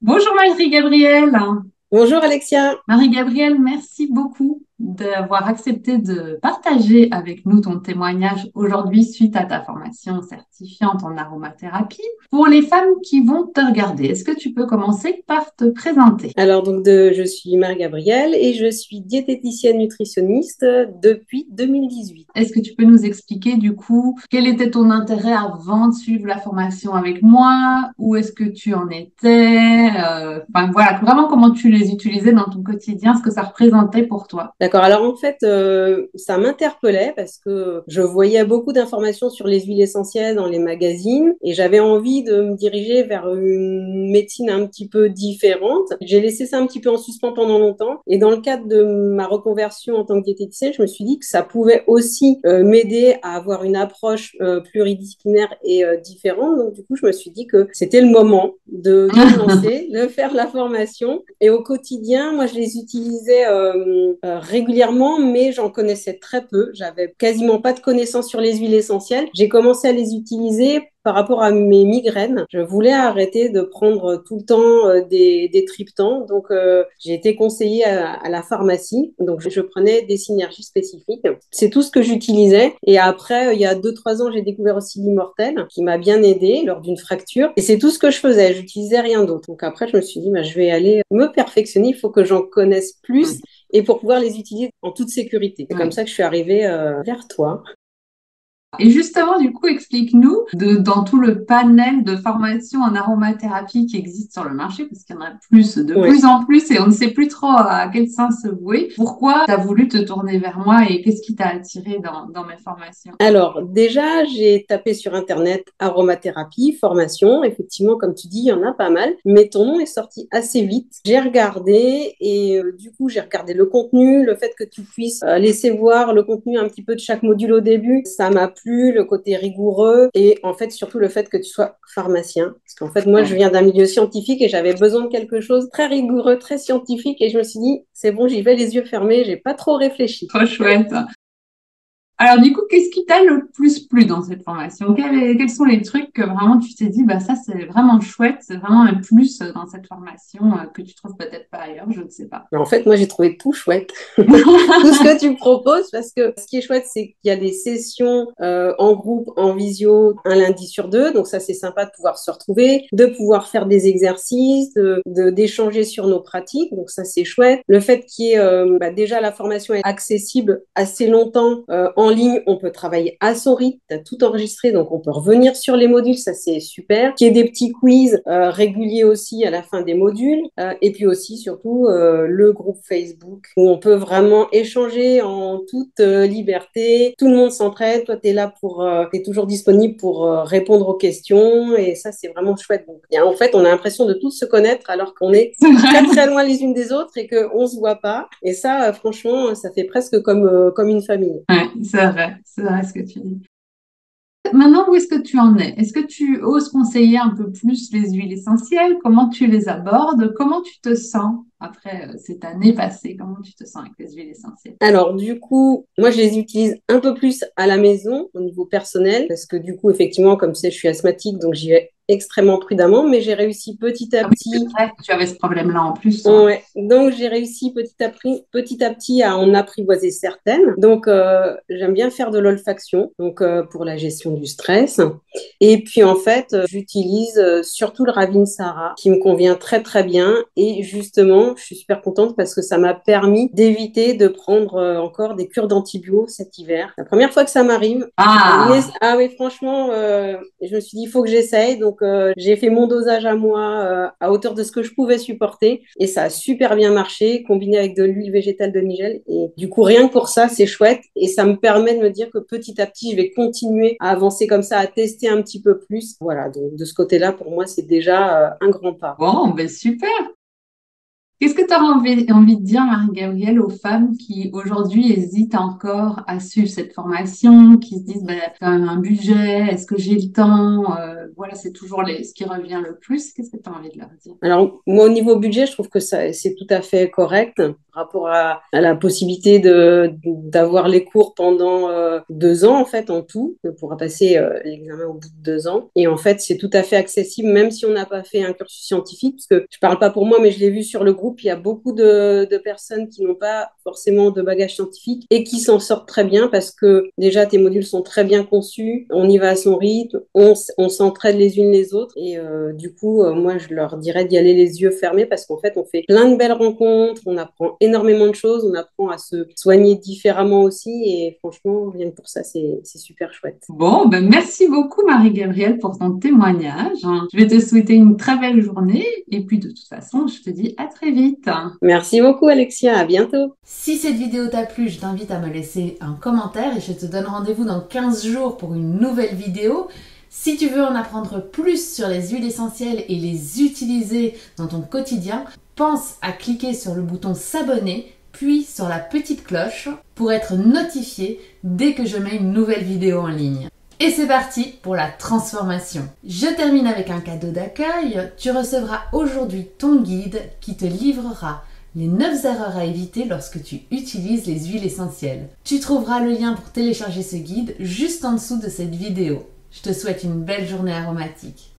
Bonjour Marie-Gabrielle. Bonjour Alexia. Marie-Gabrielle, merci beaucoup d'avoir accepté de partager avec nous ton témoignage aujourd'hui suite à ta formation certifiante en aromathérapie. Pour les femmes qui vont te regarder, est-ce que tu peux commencer par te présenter? Je suis Marie-Gabrielle et je suis diététicienne nutritionniste depuis 2018. Est-ce que tu peux nous expliquer du coup quel était ton intérêt avant de suivre la formation avec moi? Où est-ce que tu en étais? Enfin voilà, vraiment comment tu les utilisais dans ton quotidien, ce que ça représentait pour toi. D'accord. Alors en fait, ça m'interpellait parce que je voyais beaucoup d'informations sur les huiles essentielles dans les magazines et j'avais envie de me diriger vers une médecine un petit peu différente. J'ai laissé ça un petit peu en suspens pendant longtemps et dans le cadre de ma reconversion en tant que diététicienne, je me suis dit que ça pouvait aussi m'aider à avoir une approche pluridisciplinaire et différente. Donc du coup, je me suis dit que c'était le moment de me lancer, de faire la formation. Et au quotidien, moi, je les utilisais régulièrement, mais j'en connaissais très peu. J'avais quasiment pas de connaissances sur les huiles essentielles. J'ai commencé à les utiliser par rapport à mes migraines. Je voulais arrêter de prendre tout le temps des triptans. J'ai été conseillée à la pharmacie. Donc, je prenais des synergies spécifiques. C'est tout ce que j'utilisais. Et après, il y a 2, 3 ans, j'ai découvert aussi l'immortel qui m'a bien aidé lors d'une fracture. Et c'est tout ce que je faisais. J'utilisais rien d'autre. Donc après, je me suis dit, bah, je vais aller me perfectionner. Il faut que j'en connaisse plus et pour pouvoir les utiliser en toute sécurité. C'est comme Oui. ça que je suis arrivée vers toi. Et justement, du coup, explique-nous dans tout le panel de formations en aromathérapie qui existe sur le marché, parce qu'il y en a de Ouais. plus en plus, et on ne sait plus trop à quel sens se vouer. Pourquoi tu as voulu te tourner vers moi et qu'est-ce qui t'a attiré dans mes formations? Alors, déjà, j'ai tapé sur Internet aromathérapie, formation. Effectivement, comme tu dis, il y en a pas mal. Mais ton nom est sorti assez vite. J'ai regardé et du coup, j'ai regardé le contenu, le fait que tu puisses laisser voir le contenu un petit peu de chaque module au début. Ça m'a plu, le côté rigoureux et en fait, surtout le fait que tu sois pharmacien. Parce qu'en fait, moi, je Ouais, viens d'un milieu scientifique et j'avais besoin de quelque chose de très rigoureux, très scientifique. Et je me suis dit, c'est bon, j'y vais les yeux fermés. J'ai pas trop réfléchi. trop chouette. Alors, du coup, qu'est-ce qui t'a le plus plu dans cette formation? Quels sont les trucs que vraiment tu t'es dit, bah ça, c'est vraiment chouette, c'est vraiment un plus dans cette formation que tu trouves peut-être pas ailleurs, je ne sais pas. En fait, moi, j'ai trouvé tout chouette. Tout ce que tu proposes, parce que ce qui est chouette, c'est qu'il y a des sessions en groupe, en visio, un lundi sur deux. Donc ça, c'est sympa de pouvoir se retrouver, de pouvoir faire des exercices, d'échanger sur nos pratiques. Donc ça, c'est chouette. Le fait qu'il y ait déjà la formation est accessible assez longtemps en ligne, on peut travailler à son rythme, tu as tout enregistré, donc on peut revenir sur les modules, ça c'est super. Qu'il y ait des petits quiz réguliers aussi à la fin des modules. Et puis aussi, surtout, le groupe Facebook où on peut vraiment échanger en toute liberté. Tout le monde s'entraide. Toi, tu es là tu es toujours disponible pour répondre aux questions. Et ça, c'est vraiment chouette. Donc, en fait, on a l'impression de tous se connaître alors qu'on est C'est très, vrai. très loin les unes des autres et qu'on ne se voit pas. Et ça, franchement, ça fait presque comme une famille. Ouais, c'est vrai ce que tu dis. Maintenant, où est-ce que tu en es? Est-ce que tu oses conseiller un peu plus les huiles essentielles? Comment tu les abordes? Comment tu te sens après cette année passée? Comment tu te sens avec les huiles essentielles? Alors, du coup, moi, je les utilise un peu plus à la maison, au niveau personnel, parce que du coup, effectivement, comme tu sais, je suis asthmatique, donc j'y vais extrêmement prudemment, mais j'ai réussi petit à Ah oui, c'est petit. vrai que tu avais ce problème-là en plus, toi. Ouais, donc j'ai réussi petit à petit à en apprivoiser certaines. J'aime bien faire de l'olfaction, pour la gestion du stress. Et puis en fait, j'utilise surtout le Ravinsara, qui me convient très très bien. Et justement, je suis super contente parce que ça m'a permis d'éviter de prendre encore des cures d'antibio cet hiver. La première fois que ça m'arrive, Ah, ah oui, franchement, je me suis dit, il faut que j'essaye. J'ai fait mon dosage à moi à hauteur de ce que je pouvais supporter. Et ça a super bien marché, combiné avec de l'huile végétale de Nigel. Et du coup, rien que pour ça, c'est chouette. Et ça me permet de me dire que petit à petit, je vais continuer à avancer comme ça, à tester un petit peu plus. Voilà, donc de ce côté-là, pour moi, c'est déjà un grand pas. bon, ben super. Qu'est-ce que tu as envie de dire, Marie-Gabrielle, aux femmes qui aujourd'hui hésitent encore à suivre cette formation, qui se disent, ben, quand même un budget, est-ce que j'ai le temps? Voilà, c'est toujours ce qui revient le plus. Qu'est-ce que tu as envie de leur dire? Alors, moi, au niveau budget, je trouve que ça, c'est tout à fait correct par rapport à la possibilité d'avoir les cours pendant 2 ans, en fait, en tout. On pourra passer l'examen au bout de 2 ans. Et en fait, c'est tout à fait accessible, même si on n'a pas fait un cursus scientifique, parce que je parle pas pour moi, mais je l'ai vu sur le groupe, il y a beaucoup de personnes qui n'ont pas forcément de bagage scientifique et qui s'en sortent très bien parce que déjà, tes modules sont très bien conçus, on y va à son rythme, on s'entraide les unes les autres. Et du coup, moi, je leur dirais d'y aller les yeux fermés parce qu'en fait, on fait plein de belles rencontres, on apprend énormément de choses, on apprend à se soigner différemment aussi. Et franchement, rien que pour ça, c'est super chouette. Bon, ben merci beaucoup, Marie-Gabrielle, pour ton témoignage. Je vais te souhaiter une très belle journée et puis de toute façon, je te dis à très vite. Merci beaucoup, Alexia. À bientôt. Si cette vidéo t'a plu, je t'invite à me laisser un commentaire et je te donne rendez-vous dans 15 jours pour une nouvelle vidéo. Si tu veux en apprendre plus sur les huiles essentielles et les utiliser dans ton quotidien, pense à cliquer sur le bouton s'abonner, puis sur la petite cloche pour être notifié dès que je mets une nouvelle vidéo en ligne. Et c'est parti pour la transformation. Je termine avec un cadeau d'accueil. Tu recevras aujourd'hui ton guide qui te livrera les 9 erreurs à éviter lorsque tu utilises les huiles essentielles. Tu trouveras le lien pour télécharger ce guide juste en dessous de cette vidéo. Je te souhaite une belle journée aromatique.